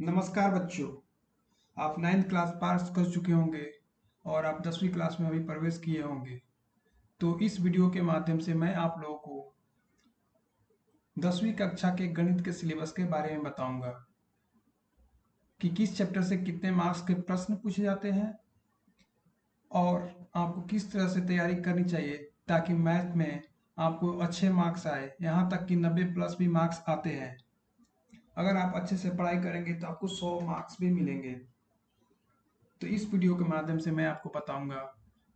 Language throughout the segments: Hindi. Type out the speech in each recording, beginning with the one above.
नमस्कार बच्चों। आप 9th क्लास पास कर चुके होंगे और आप 10वीं क्लास में अभी प्रवेश किए होंगे। तो इस वीडियो के माध्यम से मैं आप लोगों को 10वीं कक्षा के गणित के सिलेबस के बारे में बताऊंगा कि किस चैप्टर से कितने मार्क्स के प्रश्न पूछे जाते हैं और आपको किस तरह से तैयारी करनी चाहिए ताकि मैथ में आपको अच्छे मार्क्स आए, यहाँ तक कि 90 प्लस भी मार्क्स आते हैं। अगर आप अच्छे से पढ़ाई करेंगे तो आपको 100 मार्क्स भी मिलेंगे। तो इस वीडियो के माध्यम से मैं आपको बताऊंगा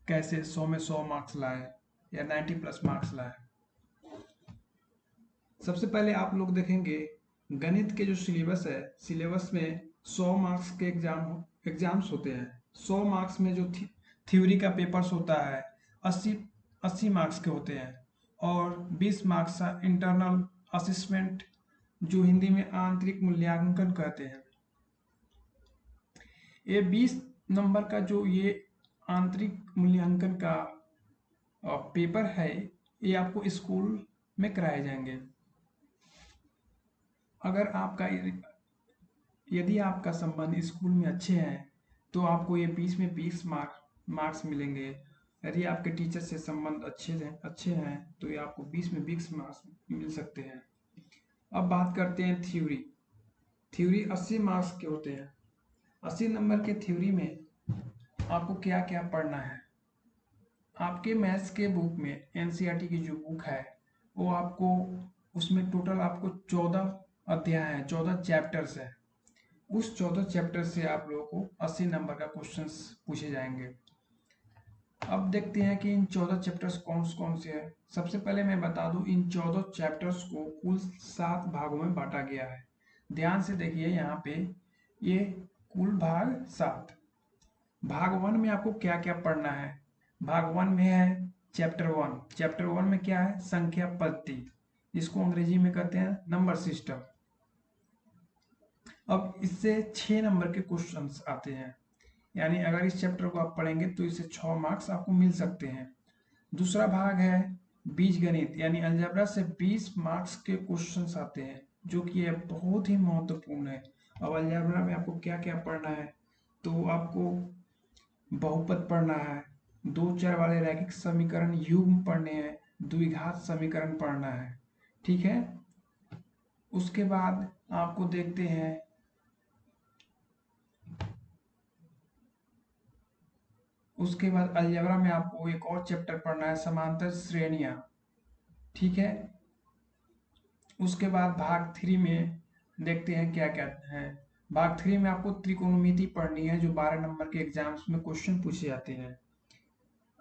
कैसे 100 में 100 मार्क्स लाए या 90 प्लस मार्क्स लाए। सबसे पहले आप लोग देखेंगे गणित के जो सिलेबस है, सिलेबस में 100 मार्क्स के एग्जाम्स होते हैं। 100 मार्क्स में जो थ्योरी का पेपर्स होता है 80 80 मार्क्स के होते हैं और 20 मार्क्स का इंटरनल असेसमेंट, जो हिंदी में आंतरिक मूल्यांकन कहते हैं। ये 20 नंबर का जो ये आंतरिक मूल्यांकन का पेपर है, ये आपको स्कूल में कराए जाएंगे। अगर आपका यदि आपका संबंध स्कूल में अच्छे हैं तो आपको ये 20 में 20 मार्क्स मिलेंगे। यदि आपके टीचर से संबंध अच्छे हैं तो ये आपको 20 में 20 मार्क्स मिल सकते हैं। अब बात करते हैं थ्योरी। थ्योरी 80 मार्क्स के होते हैं। 80 नंबर के थ्योरी में आपको क्या क्या पढ़ना है। आपके मैथ्स के बुक में एनसीईआरटी की जो बुक है वो आपको, उसमें टोटल आपको 14 अध्याय हैं, 14 चैप्टर्स हैं। उस 14 चैप्टर से आप लोगों को 80 नंबर का क्वेश्चंस पूछे जाएंगे। अब देखते हैं कि इन 14 चैप्टर्स कौन कौन से हैं। सबसे पहले मैं बता दूं, इन 14 चैप्टर्स को कुल 7 भागों में बांटा गया है। ध्यान से देखिए यहाँ पे, ये कुल भाग 7। भाग 1 में आपको क्या क्या पढ़ना है। भाग 1 में है चैप्टर 1। चैप्टर 1 में क्या है? संख्या पद्धति, जिसको अंग्रेजी में कहते हैं नंबर सिस्टम। अब इससे 6 नंबर के क्वेश्चंस आते हैं, यानी अगर इस चैप्टर को आप पढ़ेंगे तो इससे 6 मार्क्स आपको मिल सकते हैं। दूसरा भाग है बीज गणित, यानी अलजेब्रा से 20 मार्क्स के क्वेश्चंस आते हैं, जो कि ये बहुत ही महत्वपूर्ण है। अब अलजेब्रा में आपको क्या क्या पढ़ना है, तो आपको बहुपद पढ़ना है, दो चर वाले रैखिक समीकरण युग्म पढ़ने हैं, द्विघात समीकरण पढ़ना है। ठीक है। उसके बाद आपको देखते हैं, उसके बाद अलजेब्रा में आपको एक और चैप्टर पढ़ना है, समांतर श्रेणियां। ठीक है। उसके बाद भाग 3 में देखते हैं क्या क्या है। भाग 3 में आपको त्रिकोणमिति पढ़नी है, जो 12 नंबर के एग्जाम्स में क्वेश्चन पूछे जाते हैं।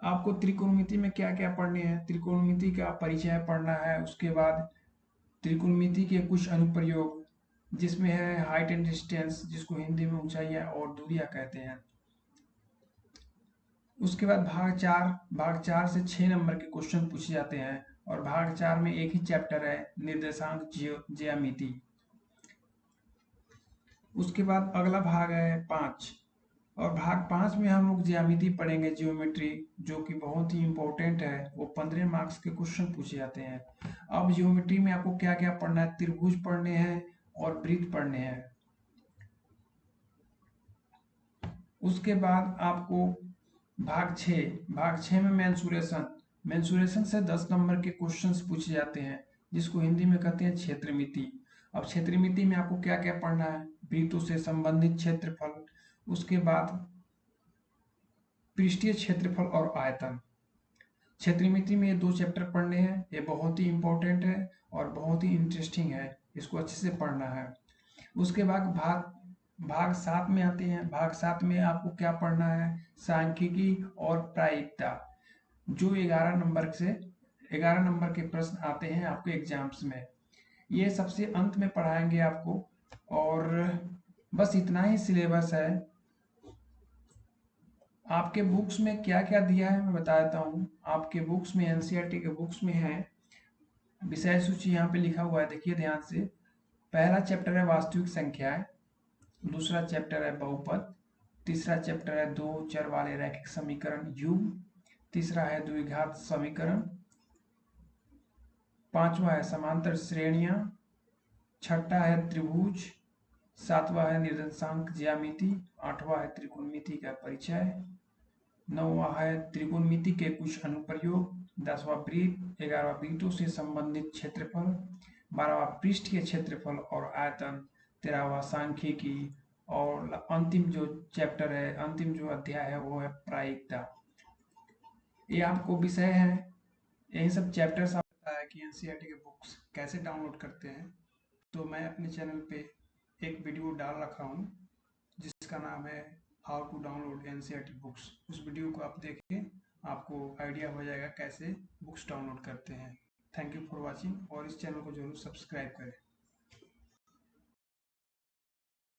आपको त्रिकोणमिति में क्या क्या पढ़ने हैं? त्रिकोणमिति का परिचय पढ़ना है। उसके बाद त्रिकोणमिति के कुछ अनुप्रयोग, जिसमें है हाइट एंड डिस्टेंस, जिसको हिंदी में ऊंचाइयां और दूरियां कहते हैं। उसके बाद भाग 4 से 6 नंबर के क्वेश्चन पूछे जाते हैं और भाग 4 में एक ही चैप्टर है, निर्देशांक ज्यामिति। उसके बाद अगला भाग है 5, और भाग 5 में हम लोग ज्यामिति पढ़ेंगे, ज्योमेट्री, जो कि बहुत ही इंपॉर्टेंट है। वो 15 मार्क्स के क्वेश्चन पूछे जाते हैं। अब ज्योमेट्री में आपको क्या क्या पढ़ना है? त्रिभुज पढ़ने हैं और वृत्त पढ़ने हैं। उसके बाद आपको भाग 6 में मेंसुरेशन से 10 नंबर के क्वेश्चंस पूछे जाते हैं, जिसको हिंदी में कहते हैं क्षेत्रमिति। अब क्षेत्रमिति में आपको क्या क्या पढ़ना है? वृत्तों से संबंधित क्षेत्रफल, उसके बाद पृष्ठीय क्षेत्रफल और आयतन। क्षेत्रमिति में ये 2 चैप्टर पढ़ने हैं। ये बहुत ही इंपॉर्टेंट है और बहुत ही इंटरेस्टिंग है, इसको अच्छे से पढ़ना है। उसके बाद भाग 7 में आते हैं। भाग 7 में आपको क्या पढ़ना है? सांख्यिकी और प्रायिकता, जो 11 नंबर के प्रश्न आते हैं आपके एग्जाम्स में। ये सबसे अंत में पढ़ाएंगे आपको। और बस इतना ही सिलेबस है। आपके बुक्स में क्या क्या दिया है मैं बता देता हूँ। आपके बुक्स में, एनसीईआरटी के बुक्स में है विषय सूची, यहाँ पे लिखा हुआ है, देखिए ध्यान से। पहला चैप्टर है वास्तविक संख्याएं, दूसरा चैप्टर है बहुपद, तीसरा चैप्टर है दो चर वाले रैखिक समीकरण युग्म, तीसरा है द्विघात समीकरण, पांचवा है समांतर श्रेणियां, छठा है त्रिभुज, 7वां है निर्देशांक ज्यामिति, 8वां है त्रिकोणमिति का परिचय, 9वां है त्रिकोणमिति के कुछ अनुप्रयोग, 10वां वृत्त, 11वां वृत्तों से संबंधित क्षेत्रफल, 12वां पृष्ठ के क्षेत्रफल और आयतन, 13वां सांख्यिकी और अंतिम जो चैप्टर है, अंतिम जो अध्याय है वो है प्रायिकता। ये आपको विषय है, यही सब चैप्टर्स आप पता है कि एनसीईआरटी के बुक्स कैसे डाउनलोड करते हैं। तो मैं अपने चैनल पे एक वीडियो डाल रखा हूँ जिसका नाम है how to download NCERT books. उस वीडियो को आप देखें, आपको आइडिया हो जाएगा कैसे बुक्स डाउनलोड करते हैं। थैंक यू फॉर वॉचिंग और इस चैनल को जरूर सब्सक्राइब करें।